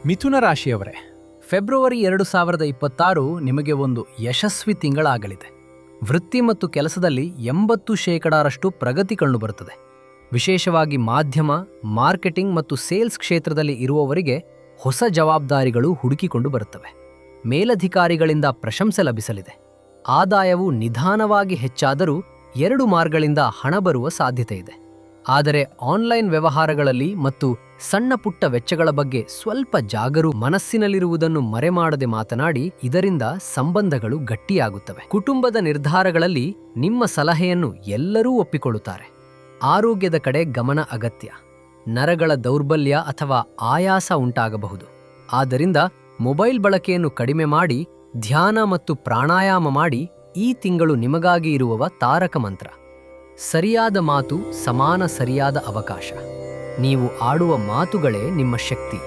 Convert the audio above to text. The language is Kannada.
ಮಿಥುನ ರಾಶಿಯವರೇ, ಫೆಬ್ರವರಿ 2026 ನಿಮಗೆ ಒಂದು ಯಶಸ್ವಿ ತಿಂಗಳಾಗಲಿದೆ. ವೃತ್ತಿ ಮತ್ತು ಕೆಲಸದಲ್ಲಿ 80% ಪ್ರಗತಿ ಕಂಡುಬರುತ್ತದೆ. ವಿಶೇಷವಾಗಿ ಮಾಧ್ಯಮ, ಮಾರ್ಕೆಟಿಂಗ್ ಮತ್ತು ಸೇಲ್ಸ್ ಕ್ಷೇತ್ರದಲ್ಲಿ ಇರುವವರಿಗೆ ಹೊಸ ಜವಾಬ್ದಾರಿಗಳು ಹುಡುಕಿಕೊಂಡು ಬರುತ್ತವೆ. ಮೇಲಧಿಕಾರಿಗಳಿಂದ ಪ್ರಶಂಸೆ ಲಭಿಸಲಿದೆ. ಆದಾಯವು ನಿಧಾನವಾಗಿ ಹೆಚ್ಚಾದರೂ 2 ಮಾರ್ಗಗಳಿಂದ ಹಣ ಬರುವ ಸಾಧ್ಯತೆ ಇದೆ. ಆದರೆ ಆನ್ಲೈನ್ ವ್ಯವಹಾರಗಳಲ್ಲಿ ಮತ್ತು ಸಣ್ಣ ಪುಟ್ಟ ವೆಚ್ಚಗಳ ಬಗ್ಗೆ ಸ್ವಲ್ಪ ಮನಸ್ಸಿನಲ್ಲಿರುವುದನ್ನು ಮರೆಮಾಡದೆ ಮಾತನಾಡಿ, ಇದರಿಂದ ಸಂಬಂಧಗಳು ಗಟ್ಟಿಯಾಗುತ್ತವೆ. ಕುಟುಂಬದ ನಿರ್ಧಾರಗಳಲ್ಲಿ ನಿಮ್ಮ ಸಲಹೆಯನ್ನು ಎಲ್ಲರೂ ಒಪ್ಪಿಕೊಳ್ಳುತ್ತಾರೆ. ಆರೋಗ್ಯದ ಕಡೆ ಗಮನ ಅಗತ್ಯ. ನರಗಳ ದೌರ್ಬಲ್ಯ ಅಥವಾ ಆಯಾಸ ಉಂಟಾಗಬಹುದು. ಆದ್ದರಿಂದ ಮೊಬೈಲ್ ಬಳಕೆಯನ್ನು ಕಡಿಮೆ ಮಾಡಿ ಧ್ಯಾನ ಮತ್ತು ಪ್ರಾಣಾಯಾಮ ಮಾಡಿ. ಈ ತಿಂಗಳು ನಿಮಗಾಗಿ ಇರುವ ತಾರಕ ಮಂತ್ರ: ಸರಿಯಾದ ಮಾತು ಸಮಾನ ಸರಿಯಾದ ಅವಕಾಶ. ನೀವು ಆಡುವ ಮಾತುಗಳೇ ನಿಮ್ಮ ಶಕ್ತಿ.